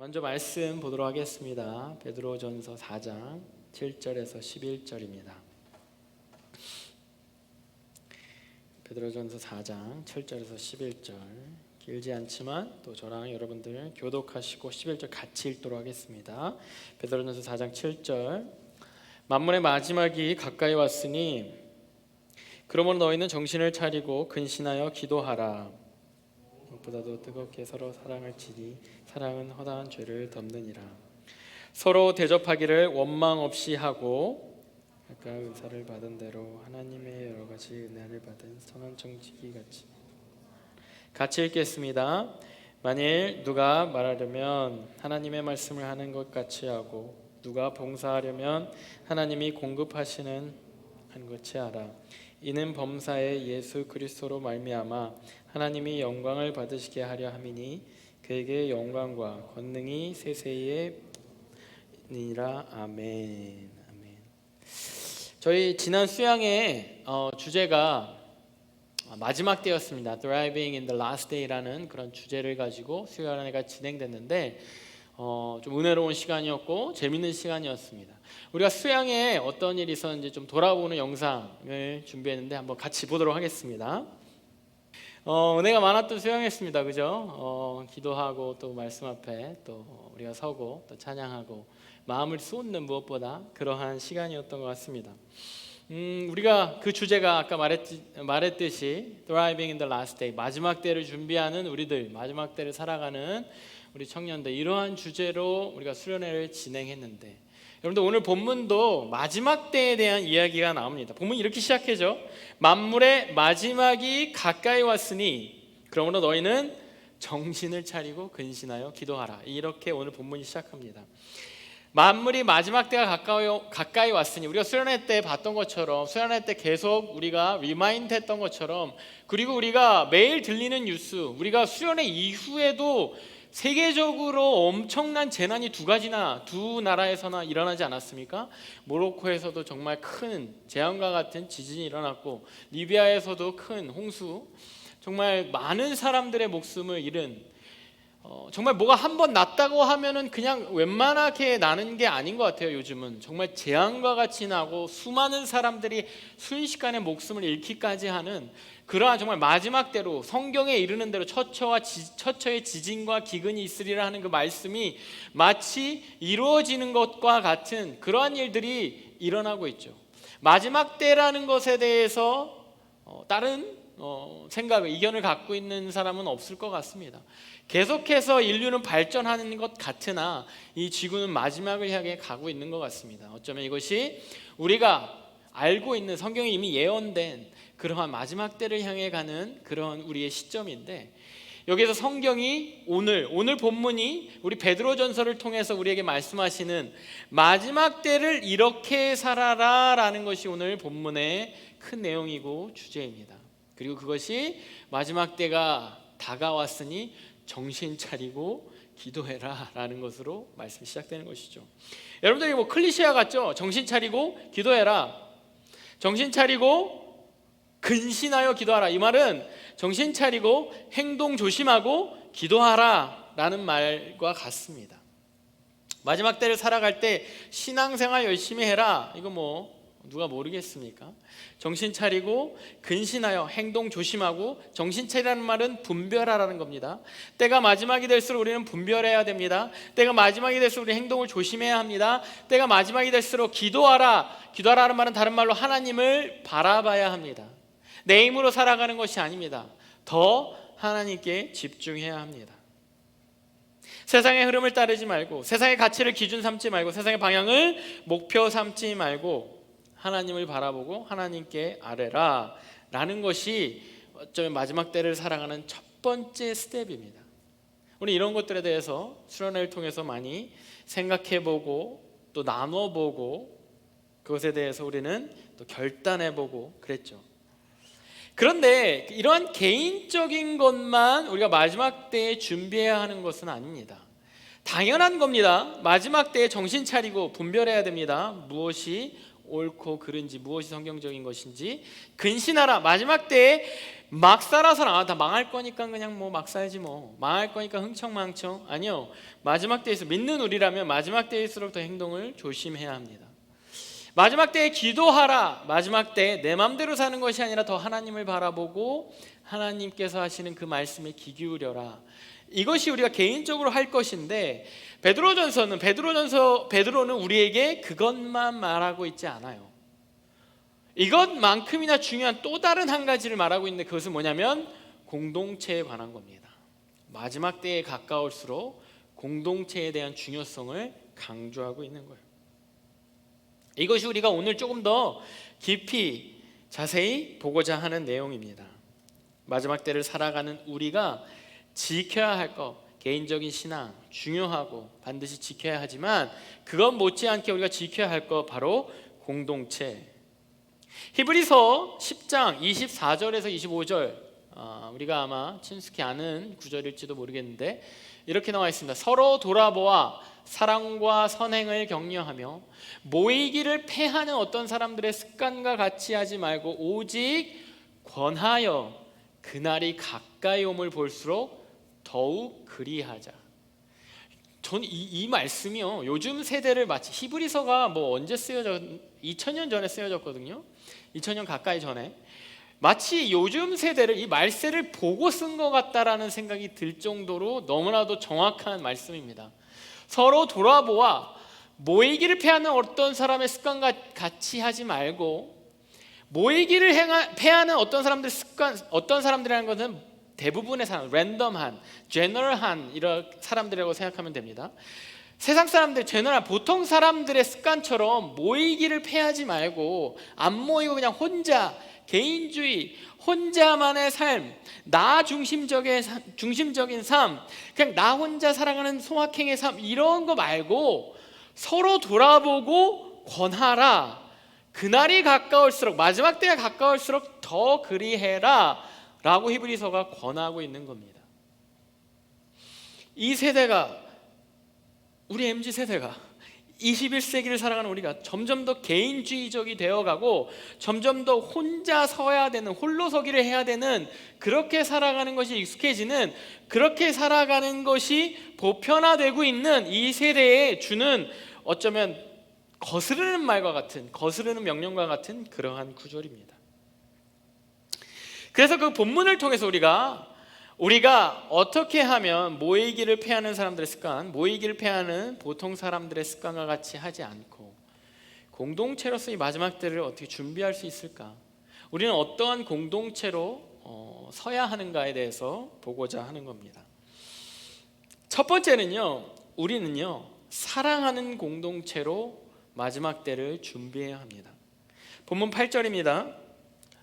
먼저 말씀 보도록 하겠습니다. 베드로전서 4장 7절에서 11절입니다. 베드로전서 4장 7절에서 11절 길지 않지만 또 저랑 여러분들 교독하시고 11절 같이 읽도록 하겠습니다. 베드로전서 4장 7절 만문의 마지막이 가까이 왔으니 그러므로 너희는 정신을 차리고 근신하여 기도하라. 무엇보다도 뜨겁게 서로 사랑을 지니 사랑은 허다한 죄를 덮느니라. 서로 대접하기를 원망 없이 하고 각각 은사를 받은 대로 하나님의 여러 가지 은혜를 받은 선한 청지기 같이 읽겠습니다. 만일 누가 말하려면 하나님의 말씀을 하는 것 같이 하고 누가 봉사하려면 하나님이 공급하시는 한 것이 하라. 이는 범사에 예수 그리스도로 말미암아 하나님이 영광을 받으시게 하려 함이니 그에게 영광과 권능이 세세에 있느니라. 아멘. 아멘. 저희 지난 수양의 주제가 마지막 때였습니다. Thriving in the Last Day라는 그런 주제를 가지고 수양회가 진행됐는데 좀 은혜로운 시간이었고 재밌는 시간이었습니다. 우리가 수양에 어떤 일이 있었는지 좀 돌아보는 영상을 준비했는데 한번 같이 보도록 하겠습니다. 은혜가 많았던 수양이었습니다. 그죠? 기도하고 또 말씀 앞에 또 우리가 서고 또 찬양하고 마음을 쏟는 무엇보다 그러한 시간이었던 것 같습니다. 우리가 그 주제가 아까 말했듯이 Thriving in the Last Day, 마지막 때를 준비하는 우리들, 마지막 때를 살아가는 우리 청년들, 이러한 주제로 우리가 수련회를 진행했는데 여러분들 오늘 본문도 마지막 때에 대한 이야기가 나옵니다. 본문이 이렇게 시작해죠. 만물의 마지막이 가까이 왔으니 그러므로 너희는 정신을 차리고 근신하여 기도하라. 이렇게 오늘 본문이 시작합니다. 만물이 마지막 때가 가까이 왔으니 우리가 수련회 때 봤던 것처럼 수련회 때 계속 우리가 리마인드 했던 것처럼 그리고 우리가 매일 들리는 뉴스 우리가 수련회 이후에도 세계적으로 엄청난 재난이 두 나라에서나 일어나지 않았습니까? 모로코에서도 정말 큰 재앙과 같은 지진이 일어났고 리비아에서도 큰 홍수, 정말 많은 사람들의 목숨을 잃은 정말 뭐가 한번 났다고 하면은 그냥 웬만하게 나는 게 아닌 것 같아요. 요즘은 정말 재앙과 같이 나고 수많은 사람들이 순식간에 목숨을 잃기까지 하는 그러한 정말 마지막 때로 성경에 이르는 대로 처처의 지진과 기근이 있으리라 하는 그 말씀이 마치 이루어지는 것과 같은 그러한 일들이 일어나고 있죠. 마지막 때라는 것에 대해서 다른 생각을 이견을 갖고 있는 사람은 없을 것 같습니다. 계속해서 인류는 발전하는 것 같으나 이 지구는 마지막을 향해 가고 있는 것 같습니다. 어쩌면 이것이 우리가 알고 있는 성경에 이미 예언된 그러한 마지막 때를 향해 가는 그런 우리의 시점인데 여기서 성경이 오늘 본문이 우리 베드로전서를 통해서 우리에게 말씀하시는 마지막 때를 이렇게 살아라 라는 것이 오늘 본문의 큰 내용이고 주제입니다. 그리고 그것이 마지막 때가 다가왔으니 정신 차리고 기도해라 라는 것으로 말씀이 시작되는 것이죠. 여러분들이 뭐 클리셰와 같죠? 정신 차리고 기도해라, 정신 차리고 근신하여 기도하라. 이 말은 정신 차리고 행동 조심하고 기도하라 라는 말과 같습니다. 마지막 때를 살아갈 때 신앙생활 열심히 해라, 이거 뭐 누가 모르겠습니까? 정신 차리고 근신하여 행동 조심하고, 정신 차리라는 말은 분별하라는 겁니다. 때가 마지막이 될수록 우리는 분별해야 됩니다. 때가 마지막이 될수록 우리 행동을 조심해야 합니다. 때가 마지막이 될수록 기도하라는 말은 다른 말로 하나님을 바라봐야 합니다. 내 힘으로 살아가는 것이 아닙니다. 더 하나님께 집중해야 합니다. 세상의 흐름을 따르지 말고, 세상의 가치를 기준 삼지 말고, 세상의 방향을 목표 삼지 말고 하나님을 바라보고 하나님께 아뢰라 라는 것이 어쩌면 마지막 때를 살아가는 첫 번째 스텝입니다. 우리 이런 것들에 대해서 수련회를 통해서 많이 생각해보고 또 나눠보고 그것에 대해서 우리는 또 결단해보고 그랬죠. 그런데 이러한 개인적인 것만 우리가 마지막 때에 준비해야 하는 것은 아닙니다. 당연한 겁니다. 마지막 때에 정신 차리고 분별해야 됩니다. 무엇이 옳고 그른지 무엇이 성경적인 것인지 근신하라. 마지막 때에 막 살아서는 다 망할 거니까 그냥 뭐 막 살지 뭐, 망할 거니까 흥청망청. 아니요, 마지막 때에서 믿는 우리라면 마지막 때일수록 더 행동을 조심해야 합니다. 마지막 때에 기도하라. 마지막 때에 내 맘대로 사는 것이 아니라 더 하나님을 바라보고 하나님께서 하시는 그 말씀에 귀 기울여라. 이것이 우리가 개인적으로 할 것인데, 베드로는 우리에게 그것만 말하고 있지 않아요. 이것만큼이나 중요한 또 다른 한 가지를 말하고 있는데, 그것은 뭐냐면 공동체에 관한 겁니다. 마지막 때에 가까울수록 공동체에 대한 중요성을 강조하고 있는 거예요. 이것이 우리가 오늘 조금 더 깊이 자세히 보고자 하는 내용입니다. 마지막 때를 살아가는 우리가 지켜야 할 것, 개인적인 신앙 중요하고 반드시 지켜야 하지만 그것 못지않게 우리가 지켜야 할 것, 바로 공동체. 히브리서 10장 24절에서 25절, 우리가 아마 친숙히 아는 구절일지도 모르겠는데 이렇게 나와 있습니다. 서로 돌아보아 사랑과 선행을 격려하며 모이기를 패하는 어떤 사람들의 습관과 같이 하지 말고 오직 권하여 그날이 가까이 옴을 볼수록 더욱 그리하자. 저는 이 말씀이요, 요즘 세대를 마치, 히브리서가 뭐 언제 쓰여졌, 2000년 전에 쓰여졌거든요. 2000년 가까이 전에. 마치 요즘 세대를, 이 말세를 보고 쓴 것 같다라는 생각이 들 정도로 너무나도 정확한 말씀입니다. 서로 돌아보아 모이기를 패하는 어떤 사람의 습관과 같이 하지 말고, 모이기를 패하는 어떤 사람들의 습관, 어떤 사람들이라는 것은 대부분의 사람, 랜덤한, 제너럴한 이런 사람들이라고 생각하면 됩니다. 세상 사람들, 제너럴, 보통 사람들의 습관처럼 모이기를 패하지 말고 안 모이고 그냥 혼자, 개인주의, 혼자만의 삶, 나 중심적인 삶, 그냥 나 혼자 살아가는 소확행의 삶, 이런 거 말고 서로 돌아보고 권하라. 그날이 가까울수록, 마지막 때가 가까울수록 더 그리해라 라고 히브리서가 권하고 있는 겁니다. 이 세대가, 우리 MZ세대가 21세기를 살아가는 우리가 점점 더 개인주의적이 되어가고 점점 더 혼자 서야 되는, 홀로서기를 해야 되는, 그렇게 살아가는 것이 익숙해지는, 그렇게 살아가는 것이 보편화되고 있는 이 세대에 주는 어쩌면 거스르는 말과 같은, 거스르는 명령과 같은 그러한 구절입니다. 그래서 그 본문을 통해서 우리가 어떻게 하면 모이기를 패하는 사람들의 습관, 모이기를 패하는 보통 사람들의 습관과 같이 하지 않고 공동체로서 이 마지막 때를 어떻게 준비할 수 있을까? 우리는 어떠한 공동체로 서야 하는가에 대해서 보고자 하는 겁니다. 첫 번째는요, 우리는요 사랑하는 공동체로 마지막 때를 준비해야 합니다. 본문 8절입니다.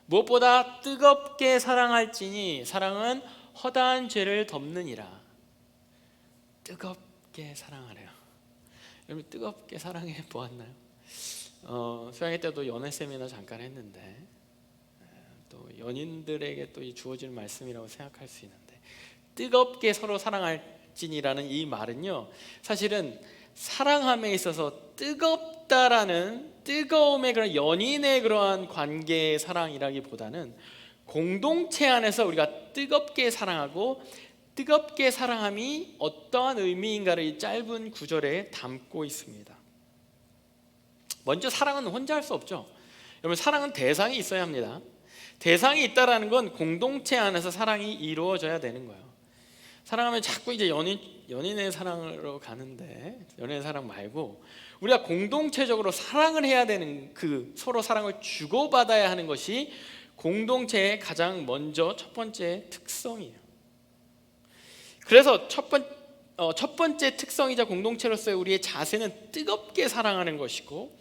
무엇보다 뜨겁게 사랑할지니 사랑은 허다한 죄를 덮느니라. 뜨겁게 사랑하래요. 여러분, 뜨겁게 사랑해 보았나요? 수양회 때도 연애 세미나 잠깐 했는데, 또 연인들에게 또 이 주어지는 말씀이라고 생각할 수 있는데, 뜨겁게 서로 사랑할지니라는 이 말은요, 사실은 사랑함에 있어서 뜨겁다라는, 뜨거움의 그런 연인의 그러한 관계의 사랑이라기보다는 공동체 안에서 우리가 뜨겁게 사랑하고 뜨겁게 사랑함이 어떠한 의미인가를 이 짧은 구절에 담고 있습니다. 먼저, 사랑은 혼자 할 수 없죠. 여러분, 사랑은 대상이 있어야 합니다. 대상이 있다라는 건 공동체 안에서 사랑이 이루어져야 되는 거예요. 사랑하면 자꾸 이제 연인의 사랑으로 가는데, 연인의 사랑 말고 우리가 공동체적으로 사랑을 해야 되는, 그 서로 사랑을 주고받아야 하는 것이 공동체의 가장 먼저 첫 번째 특성이에요. 그래서 첫 번째 특성이자 공동체로서의 우리의 자세는 뜨겁게 사랑하는 것이고,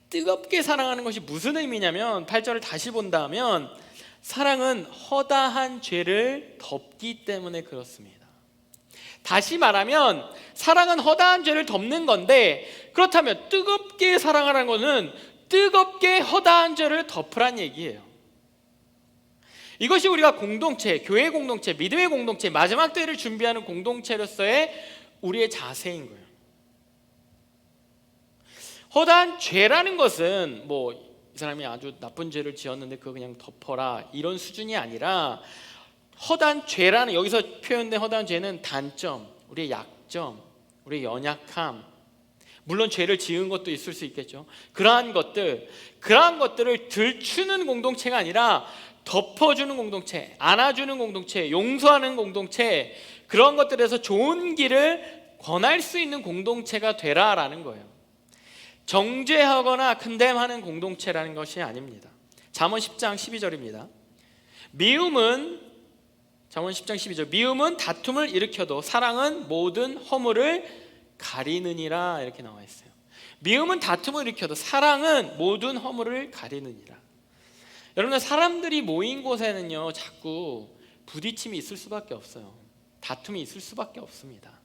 뜨겁게 사랑하는 것이 무슨 의미냐면, 8절을 다시 본다면 사랑은 허다한 죄를 덮기 때문에 그렇습니다. 다시 말하면 사랑은 허다한 죄를 덮는 건데, 그렇다면 뜨겁게 사랑하라는 것은 뜨겁게 허다한 죄를 덮으란 얘기예요. 이것이 우리가 공동체, 교회 공동체, 믿음의 공동체, 마지막 때를 준비하는 공동체로서의 우리의 자세인 거예요. 허다한 죄라는 것은 뭐 이 사람이 아주 나쁜 죄를 지었는데 그거 그냥 덮어라 이런 수준이 아니라, 허다한 죄라는, 여기서 표현된 허다한 죄는 단점, 우리의 약점, 우리의 연약함, 물론 죄를 지은 것도 있을 수 있겠죠. 그러한 것들을 들추는 공동체가 아니라 덮어주는 공동체, 안아주는 공동체, 용서하는 공동체, 그런 것들에서 좋은 길을 권할 수 있는 공동체가 되라라는 거예요. 정죄하거나 컨뎀하는 공동체라는 것이 아닙니다. 잠언 10장 12절입니다. 잠언 10장 12절, 미움은 다툼을 일으켜도 사랑은 모든 허물을 가리느니라, 이렇게 나와 있어요. 미움은 다툼을 일으켜도 사랑은 모든 허물을 가리느니라. 여러분, 사람들이 모인 곳에는요 자꾸 부딪힘이 있을 수밖에 없어요. 다툼이 있을 수밖에 없습니다.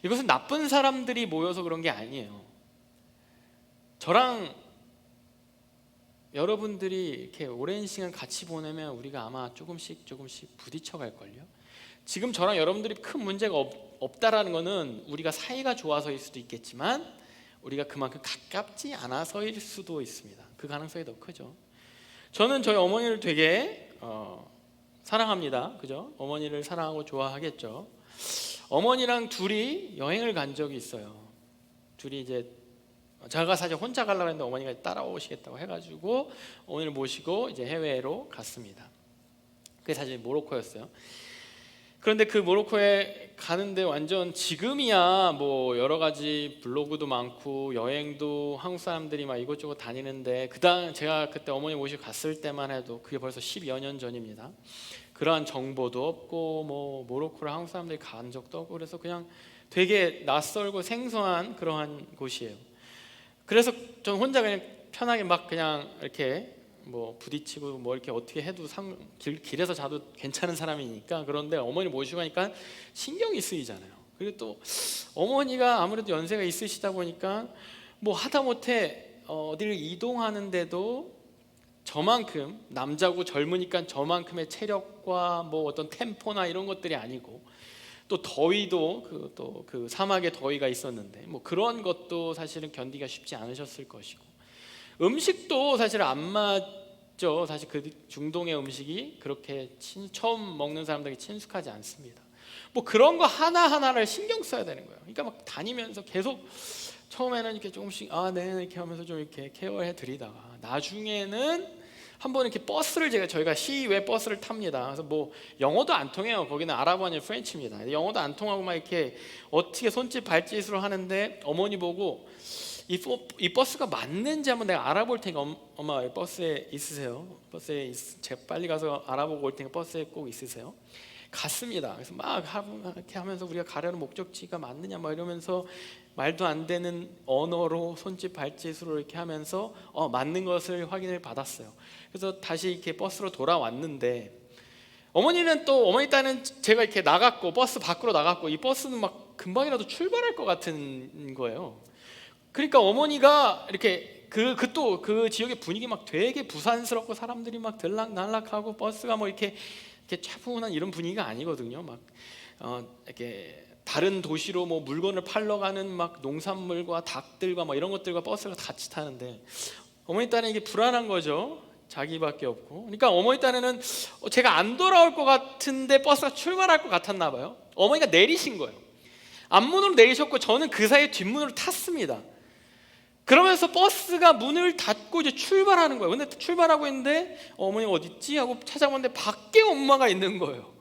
이것은 나쁜 사람들이 모여서 그런 게 아니에요. 저랑 여러분들이 이렇게 오랜 시간 같이 보내면 우리가 아마 조금씩 부딪혀 갈걸요. 지금 저랑 여러분들이 큰 문제가 없다라는 것은 우리가 사이가 좋아서일 수도 있겠지만 우리가 그만큼 가깝지 않아서일 수도 있습니다. 그 가능성이 더 크죠. 저는 저희 어머니를 되게 사랑합니다. 그죠? 어머니를 사랑하고 좋아하겠죠. 어머니랑 둘이 여행을 간 적이 있어요. 둘이 이제 제가 사실 혼자 가려고 했는데 어머니가 따라오시겠다고 해가지고 어머니를 모시고 이제 해외로 갔습니다. 그게 사실 모로코였어요. 그런데 그 모로코에 가는데 완전 지금이야 뭐 여러 가지 블로그도 많고 여행도 한국 사람들이 막 이곳저곳 다니는데, 제가 그때 어머니 모시고 갔을 때만 해도 그게 벌써 10여 년 전입니다. 그러한 정보도 없고 뭐 모로코를 한국 사람들이 간 적도 없고, 그래서 그냥 되게 낯설고 생소한 그러한 곳이에요. 그래서 저는 혼자 그냥 편하게 막 그냥 이렇게 뭐 부딪히고 뭐 이렇게 어떻게 해도 길에서 자도 괜찮은 사람이니까. 그런데 어머니 모시고 가니까 신경이 쓰이잖아요. 그리고 또 어머니가 아무래도 연세가 있으시다 보니까 뭐 하다못해 어디를 이동하는데도 저만큼, 남자고 젊으니까 저만큼의 체력과 뭐 어떤 템포나 이런 것들이 아니고, 또 더위도 그 사막의 더위가 있었는데 뭐 그런 것도 사실은 견디기가 쉽지 않으셨을 것이고, 음식도 사실 안 맞죠. 사실 그 중동의 음식이 그렇게 처음 먹는 사람들에게 친숙하지 않습니다. 뭐 그런 거 하나하나를 신경 써야 되는 거예요. 그러니까 막 다니면서 계속 처음에는 이렇게 조금씩 네 이렇게 하면서 좀 이렇게 케어해 드리다가 나중에는 한번 이렇게 저희가 시외 버스를 탑니다. 그래서 뭐 영어도 안 통해요. 거기는 아랍어 아니라 프렌치입니다. 영어도 안 통하고 막 이렇게 어떻게 손짓 발짓으로 하는데 어머니 보고 이 버스가 맞는지 한번 내가 알아볼 테니까 엄마 버스에 있으세요. 제가 빨리 가서 알아보고 올 테니까 버스에 꼭 있으세요. 갔습니다. 그래서 막 이렇게 하면서 우리가 가려는 목적지가 맞느냐 막 이러면서 말도 안 되는 언어로 손짓 발짓으로 이렇게 하면서 맞는 것을 확인을 받았어요. 그래서 다시 이렇게 버스로 돌아왔는데, 어머니 딴은 제가 이렇게 나갔고 버스 밖으로 나갔고 이 버스는 막 금방이라도 출발할 것 같은 거예요. 그러니까 어머니가 이렇게 그 지역의 분위기 막 되게 부산스럽고 사람들이 막 들락날락하고 버스가 뭐 이렇게 차분한 이런 분위기가 아니거든요. 막 이렇게 다른 도시로 뭐 물건을 팔러 가는 막 농산물과 닭들과 뭐 이런 것들과 버스가 같이 타는데, 어머니 딴은 이게 불안한 거죠. 자기밖에 없고. 그러니까 어머니 딴에는 제가 안 돌아올 것 같은데 버스가 출발할 것 같았나 봐요. 어머니가 내리신 거예요. 앞문으로 내리셨고 저는 그 사이에 뒷문으로 탔습니다. 그러면서 버스가 문을 닫고 이제 출발하는 거예요. 근데 출발하고 있는데 어머니 어디 있지 하고 찾아보는데 밖에 엄마가 있는 거예요.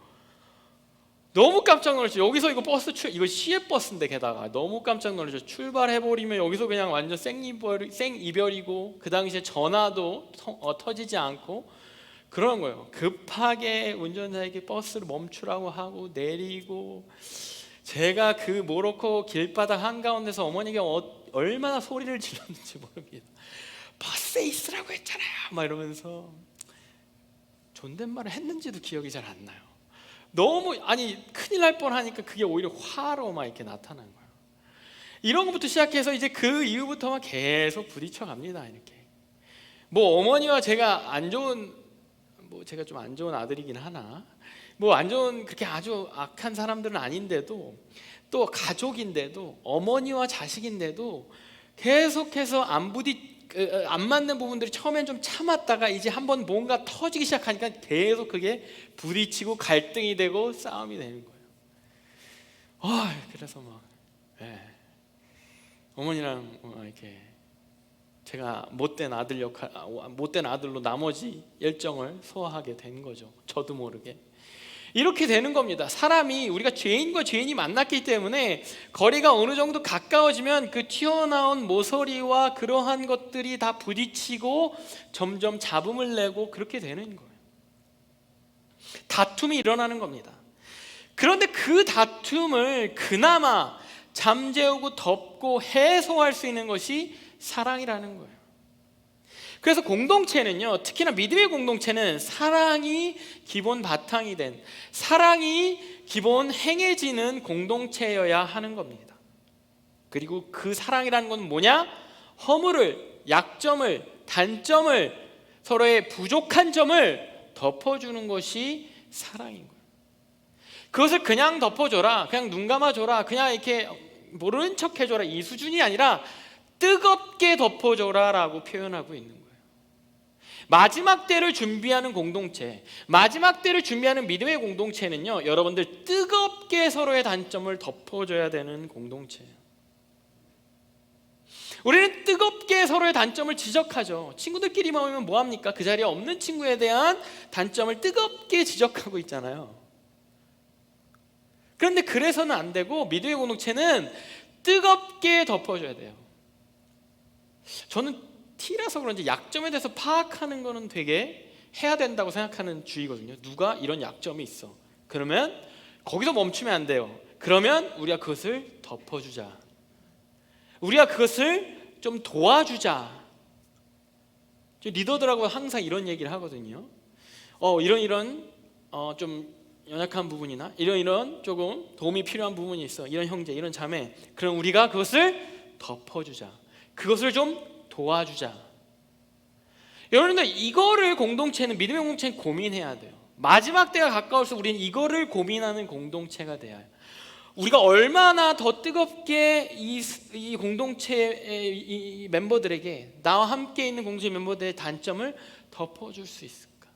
너무 깜짝 놀랐죠. 여기서 이거 시외버스인데 게다가 너무 깜짝 놀랐죠. 출발해버리면 여기서 그냥 완전 생이별이고 그 당시에 전화도 터지지 않고 그런 거예요. 급하게 운전자에게 버스를 멈추라고 하고 내리고, 제가 그 모로코 길바닥 한가운데서 어머니가 얼마나 소리를 질렀는지 모릅니다. 버스에 있으라고 했잖아요 막 이러면서 존댓말을 했는지도 기억이 잘 안 나요. 너무 큰일 날 뻔하니까 그게 오히려 화로 막 이렇게 나타난 거예요. 이런 것부터 시작해서 이제 그 이후부터만 계속 부딪혀 갑니다. 이렇게 뭐 어머니와 제가 제가 좀 안 좋은 아들이긴 하나, 뭐 안 좋은 그렇게 아주 악한 사람들은 아닌데도, 또 가족인데도, 어머니와 자식인데도 계속해서 안 맞는 부분들이 처음엔 좀 참았다가 이제 한번 뭔가 터지기 시작하니까 계속 그게 부딪히고 갈등이 되고 싸움이 되는 거예요. 그래서 막 어머니랑 이렇게 제가 못된 아들로 나머지 열정을 소화하게 된 거죠. 저도 모르게. 이렇게 되는 겁니다. 사람이, 우리가 죄인과 죄인이 만났기 때문에 거리가 어느 정도 가까워지면 그 튀어나온 모서리와 그러한 것들이 다 부딪히고 점점 잡음을 내고 그렇게 되는 거예요. 다툼이 일어나는 겁니다. 그런데 그 다툼을 그나마 잠재우고 덮고 해소할 수 있는 것이 사랑이라는 거예요. 그래서 공동체는요, 특히나 믿음의 공동체는 사랑이 기본 바탕이 된, 사랑이 기본 행해지는 공동체여야 하는 겁니다. 그리고 그 사랑이라는 건 뭐냐? 허물을, 약점을, 단점을, 서로의 부족한 점을 덮어주는 것이 사랑인 거예요. 그것을 그냥 덮어줘라, 그냥 눈 감아줘라, 그냥 이렇게 모르는 척 해줘라, 이 수준이 아니라 뜨겁게 덮어줘라 라고 표현하고 있는 거예요. 마지막 때를 준비하는 공동체, 마지막 때를 준비하는 믿음의 공동체는요, 여러분들 뜨겁게 서로의 단점을 덮어줘야 되는 공동체예요. 우리는 뜨겁게 서로의 단점을 지적하죠. 친구들끼리 모이면 뭐합니까? 그 자리에 없는 친구에 대한 단점을 뜨겁게 지적하고 있잖아요. 그런데 그래서는 안 되고 믿음의 공동체는 뜨겁게 덮어줘야 돼요. 저는 T라서 그런지 약점에 대해서 파악하는 거는 되게 해야 된다고 생각하는 주의거든요. 누가 이런 약점이 있어, 그러면 거기서 멈추면 안 돼요. 그러면 우리가 그것을 덮어주자, 우리가 그것을 좀 도와주자. 리더들하고 항상 이런 얘기를 하거든요. 이런 좀 연약한 부분이나 이런 조금 도움이 필요한 부분이 있어, 이런 형제, 이런 자매, 그럼 우리가 그것을 덮어주자, 그것을 좀 도와주자. 여러분들, 이거를 공동체는, 믿음의 공동체는 고민해야 돼요. 마지막 때가 가까울수록 우리는 이거를 고민하는 공동체가 돼야 해요. 우리가 얼마나 더 뜨겁게 이 공동체의 이 멤버들에게, 나와 함께 있는 공동체 멤버들의 단점을 덮어줄 수 있을까?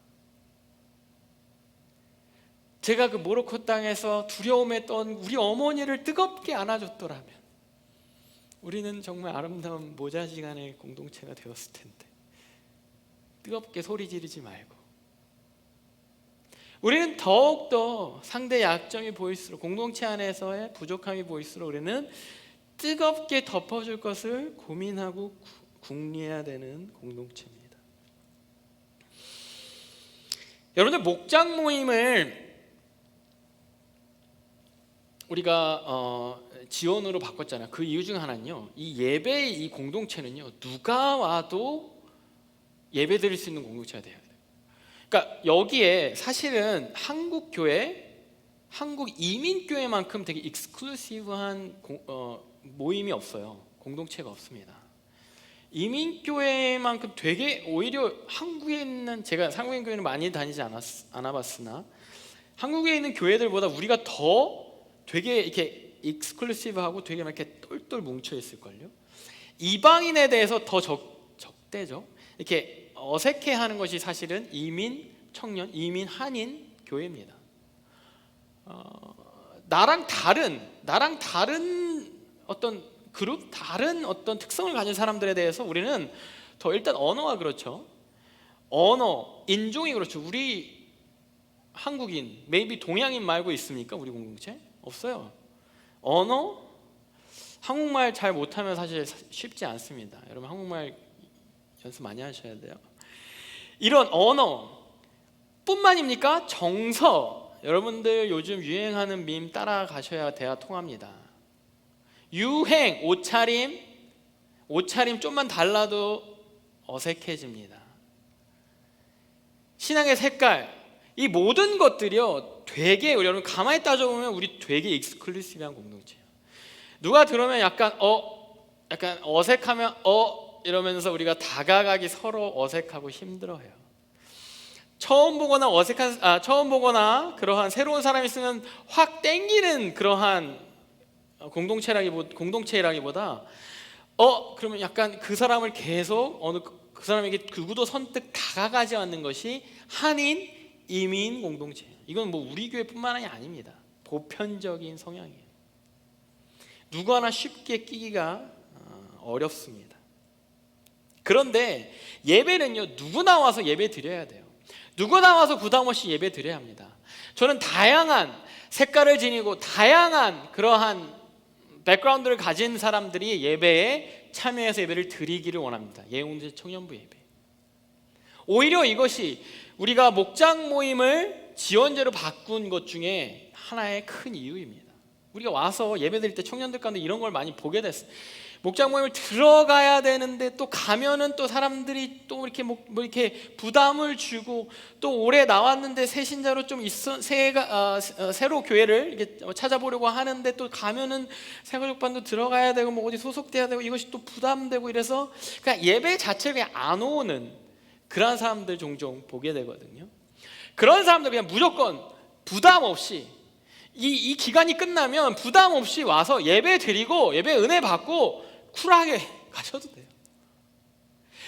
제가 그 모로코 땅에서 두려움했던 우리 어머니를 뜨겁게 안아줬더라면 우리는 정말 아름다운 모자지간의 공동체가 되었을 텐데. 뜨겁게 소리 지르지 말고, 우리는 더욱더 상대의 약점이 보일수록, 공동체 안에서의 부족함이 보일수록 우리는 뜨겁게 덮어줄 것을 고민하고 궁리해야 되는 공동체입니다. 여러분들, 목장 모임을 우리가 지원으로 바꿨잖아요. 그 이유 중 하나는요, 이 예배의 이 공동체는요, 누가 와도 예배 드릴 수 있는 공동체가 돼야 돼요. 그러니까 여기에 사실은 한국 교회, 한국 이민교회만큼 되게 익스클루시브한 모임이 없어요. 공동체가 없습니다. 이민교회만큼 되게, 오히려 한국에 있는, 제가 한국인 교회는 많이 다니지 않아봤으나 한국에 있는 교회들보다 우리가 더 되게 이렇게 익스클루시브하고 되게 이렇게 똘똘 뭉쳐 있을걸요. 이방인에 대해서 더 적대죠. 이렇게 어색해하는 것이 사실은 이민 청년, 이민 한인 교회입니다. 나랑 다른 어떤 그룹, 다른 어떤 특성을 가진 사람들에 대해서 우리는 더, 일단 언어가 그렇죠. 언어, 인종이 그렇죠. 우리 한국인, maybe 동양인 말고 있습니까? 우리 공동체? 없어요. 언어, 한국말 잘 못하면 사실 쉽지 않습니다. 여러분, 한국말 연습 많이 하셔야 돼요. 이런 언어 뿐만입니까? 정서, 여러분들 요즘 유행하는 밈 따라가셔야 돼야 통합니다. 유행, 옷차림 좀만 달라도 어색해집니다. 신앙의 색깔, 이 모든 것들이요, 되게, 여러분 가만히 따져보면 우리 되게 익스클루시브한 공동체예요. 누가 들으면 약간 어색하면 이러면서 우리가 다가가기 서로 어색하고 힘들어해요. 처음 보거나 그러한 새로운 사람이 있으면 확 땡기는 그러한 공동체라기보다 그러면 약간 그 사람을 계속 그 사람에게 누구도 선뜻 다가가지 않는 것이 한인 이민 공동체예요. 이건 뭐 우리 교회뿐만이 아닙니다. 보편적인 성향이에요. 누구 하나 쉽게 끼기가 어렵습니다. 그런데 예배는요, 누구 나와서 예배 드려야 돼요. 누구 나와서 부담 없이 예배 드려야 합니다. 저는 다양한 색깔을 지니고 다양한 그러한 백그라운드를 가진 사람들이 예배에 참여해서 예배를 드리기를 원합니다. 예공동체 청년부 예배. 오히려 이것이 우리가 목장 모임을 지원제로 바꾼 것 중에 하나의 큰 이유입니다. 우리가 와서 예배 드릴 때 청년들 가운데 이런 걸 많이 보게 됐어요. 목장 모임을 들어가야 되는데 또 가면은 또 사람들이 또 이렇게 뭐 이렇게 부담을 주고, 또 올해 나왔는데 새 신자로 좀 새로 교회를 이렇게 찾아보려고 하는데 또 가면은 새가족반도 들어가야 되고 뭐 어디 소속돼야 되고 이것이 또 부담되고 이래서 그냥 예배 자체가 안 오는 그런 사람들 종종 보게 되거든요. 그런 사람들 그냥 무조건 부담 없이 이 기간이 끝나면 부담 없이 와서 예배 드리고 예배 은혜 받고 쿨하게 가셔도 돼요.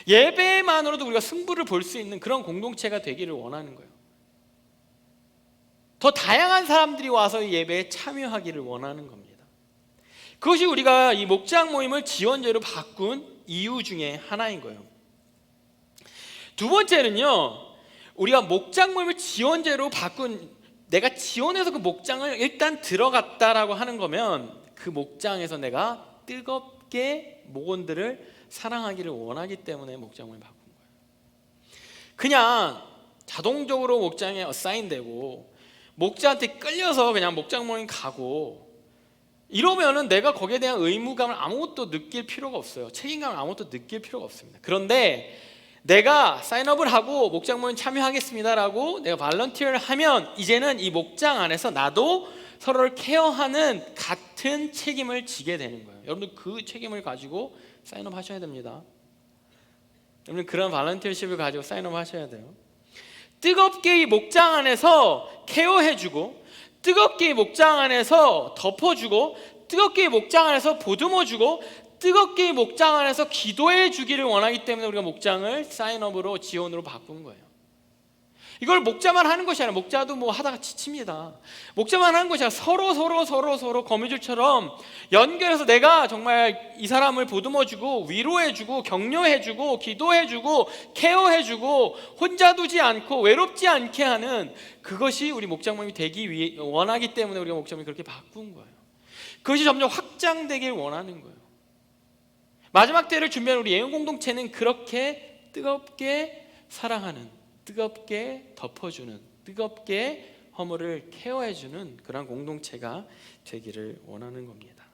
예배만으로도 우리가 승부를 볼 수 있는 그런 공동체가 되기를 원하는 거예요. 더 다양한 사람들이 와서 이 예배에 참여하기를 원하는 겁니다. 그것이 우리가 이 목장 모임을 지원제로 바꾼 이유 중에 하나인 거예요. 두 번째는요, 우리가 목장 모임을 지원제로 바꾼, 내가 지원해서 그 목장을 일단 들어갔다라고 하는 거면 그 목장에서 내가 뜨겁게 목원들을 사랑하기를 원하기 때문에 목장을 바꾼 거예요. 그냥 자동적으로 목장에 어사인되고 목자한테 끌려서 그냥 목장 모임 가고 이러면은 내가 거기에 대한 의무감을 아무것도 느낄 필요가 없어요. 책임감을 아무것도 느낄 필요가 없습니다. 그런데 내가 사인업을 하고 목장 모임 참여하겠습니다라고 내가 발런티어를 하면 이제는 이 목장 안에서 나도 서로를 케어하는 같은 책임을 지게 되는 거예요. 여러분들 그 책임을 가지고 사인업 하셔야 됩니다. 여러분 그런 발런티어십을 가지고 사인업 하셔야 돼요. 뜨겁게 이 목장 안에서 케어해주고, 뜨겁게 이 목장 안에서 덮어주고, 뜨겁게 이 목장 안에서 보듬어주고, 뜨겁게 이 목장 안에서 기도해 주기를 원하기 때문에 우리가 목장을 사인업으로 지원으로 바꾼 거예요. 이걸 목자만 하는 것이 아니라, 목자도 뭐 하다가 지칩니다. 목자만 하는 것이 아니라 서로 거미줄처럼 연결해서 내가 정말 이 사람을 보듬어주고 위로해주고 격려해주고 기도해주고 케어해주고 혼자 두지 않고 외롭지 않게 하는, 그것이 우리 목장 모임이 되기 위해 원하기 때문에 우리가 목장 모임을 그렇게 바꾼 거예요. 그것이 점점 확장되길 원하는 거예요. 마지막 때를 준비하는 우리 예언 공동체는 그렇게 뜨겁게 사랑하는, 뜨겁게 덮어주는, 뜨겁게 허물을 케어해주는 그런 공동체가 되기를 원하는 겁니다.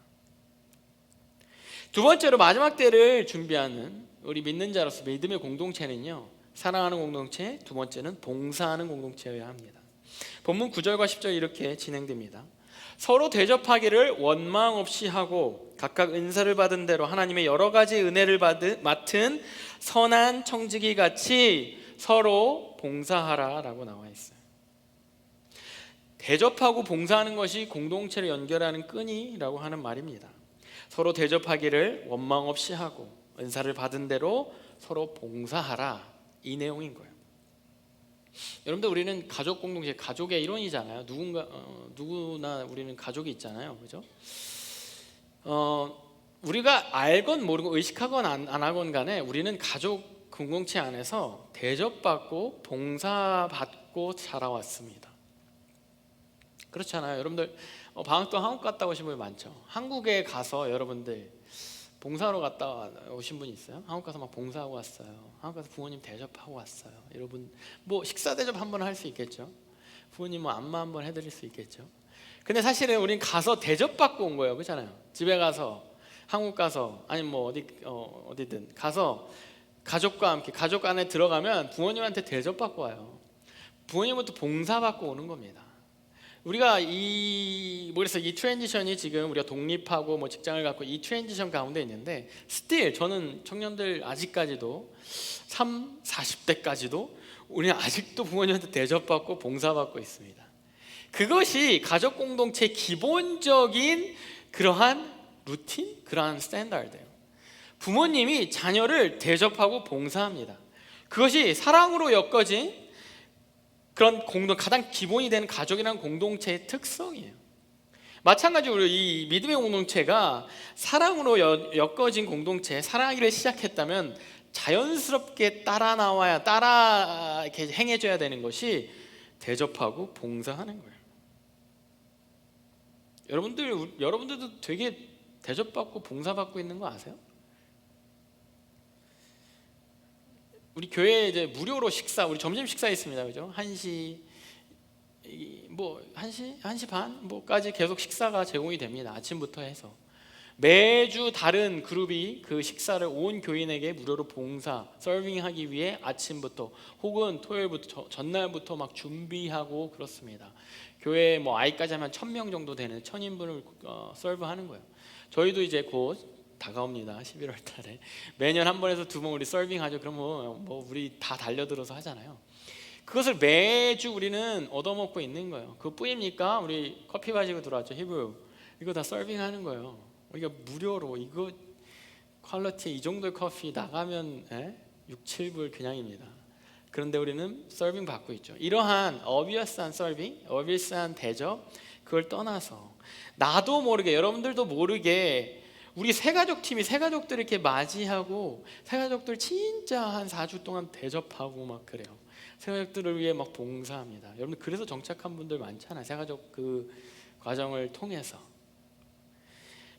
두 번째로 마지막 때를 준비하는 우리 믿는 자로서 믿음의 공동체는요, 사랑하는 공동체, 두 번째는 봉사하는 공동체여야 합니다. 본문 9절과 10절 이렇게 진행됩니다. 서로 대접하기를 원망 없이 하고 각각 은사를 받은 대로 하나님의 여러 가지 은혜를 맡은 선한 청지기 같이 서로 봉사하라라고 나와 있어요. 대접하고 봉사하는 것이 공동체를 연결하는 끈이라고 하는 말입니다. 서로 대접하기를 원망 없이 하고 은사를 받은 대로 서로 봉사하라, 이 내용인 거예요. 여러분들 우리는 가족 공동체, 가족의 일원이잖아요. 누구나 우리는 가족이 있잖아요, 그죠? 우리가 알건 모르고 의식하건 안 하건 간에 우리는 가족 공동체 안에서 대접받고 봉사받고 자라왔습니다. 그렇잖아요. 여러분들 방학 동안 한국 갔다 오신 분이 많죠. 한국에 가서 여러분들 봉사로 갔다 오신 분이 있어요? 한국 가서 막 봉사하고 왔어요. 한국 가서 부모님 대접하고 왔어요. 여러분 뭐 식사 대접 한번 할 수 있겠죠. 부모님 뭐 안마 한번 해드릴 수 있겠죠. 근데 사실은 우린 가서 대접받고 온 거예요, 그렇잖아요. 집에 가서, 한국 가서, 아니면 뭐 어디든 가서 가족과 함께, 가족 안에 들어가면 부모님한테 대접받고 와요. 부모님부터 봉사받고 오는 겁니다. 우리가 이 트랜지션이 지금 우리가 독립하고 뭐 직장을 갖고 이 트랜지션 가운데 있는데, still 저는 청년들 아직까지도 40대까지도 우리는 아직도 부모님한테 대접받고 봉사받고 있습니다. 그것이 가족 공동체의 기본적인 그러한 루틴, 그러한 스탠다드예요. 부모님이 자녀를 대접하고 봉사합니다. 그것이 사랑으로 엮어진 그런 가장 기본이 되는 가족이라는 공동체의 특성이에요. 마찬가지로 이 믿음의 공동체가 사랑으로 엮어진 공동체, 사랑하기를 시작했다면 자연스럽게 따라 이렇게 행해줘야 되는 것이 대접하고 봉사하는 거예요. 여러분들도 되게 대접받고 봉사받고 있는 거 아세요? 우리 교회에 이제 무료로 식사, 우리 점심 식사 있습니다, 그죠? 1시 반 뭐까지 계속 식사가 제공이 됩니다. 아침부터 해서 매주 다른 그룹이 그 식사를 온 교인에게 무료로 봉사, 서빙하기 위해 아침부터 혹은 토요일부터 전날부터 막 준비하고 그렇습니다. 교회에 뭐 아이까지 하면 1000명 정도 되는 1000인분을 서브하는 거예요. 저희도 이제 곧 다가옵니다. 11월 달에 매년 한 번에서 2번 우리 서빙하죠. 그러면 뭐 우리 다 달려들어서 하잖아요. 그것을 매주 우리는 얻어먹고 있는 거예요. 그뿐입니까? 우리 커피 가지고 들어왔죠. 히브리 이거 다 서빙하는 거예요. 우리가 무료로 이거 퀄리티 이 정도의 커피 나가면 6, 7불 그냥입니다. 그런데 우리는 서빙 받고 있죠. 이러한 어비어스한 서빙, 어비어스한 대접, 그걸 떠나서 나도 모르게 여러분들도 모르게 우리 새가족팀이 새가족들 이렇게 맞이하고 새가족들 진짜 한 4주 동안 대접하고 막 그래요. 새가족들을 위해 막 봉사합니다. 여러분 그래서 정착한 분들 많잖아요. 새가족 그 과정을 통해서.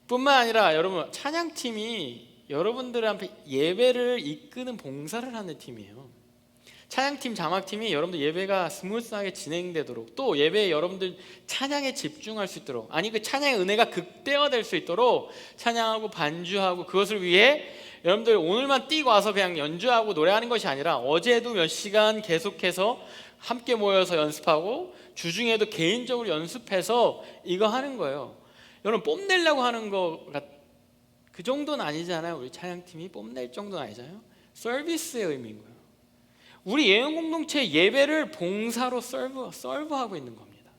뿐만 아니라 여러분 찬양팀이 여러분들한테 예배를 이끄는 봉사를 하는 팀이에요. 찬양팀, 자막팀이 여러분들 예배가 스무스하게 진행되도록 또 예배에 여러분들 찬양에 집중할 수 있도록 그 찬양의 은혜가 극대화될 수 있도록 찬양하고 반주하고 그것을 위해 여러분들 오늘만 뛰고 와서 그냥 연주하고 노래하는 것이 아니라 어제도 몇 시간 계속해서 함께 모여서 연습하고 주중에도 개인적으로 연습해서 이거 하는 거예요. 여러분 뽐내려고 하는 거 그 정도는 아니잖아요. 우리 찬양팀이 뽐낼 정도는 아니잖아요. 서비스의 의미인 거예요. 우리 예언 공동체 예배를 봉사로 서브하고 있는 겁니다.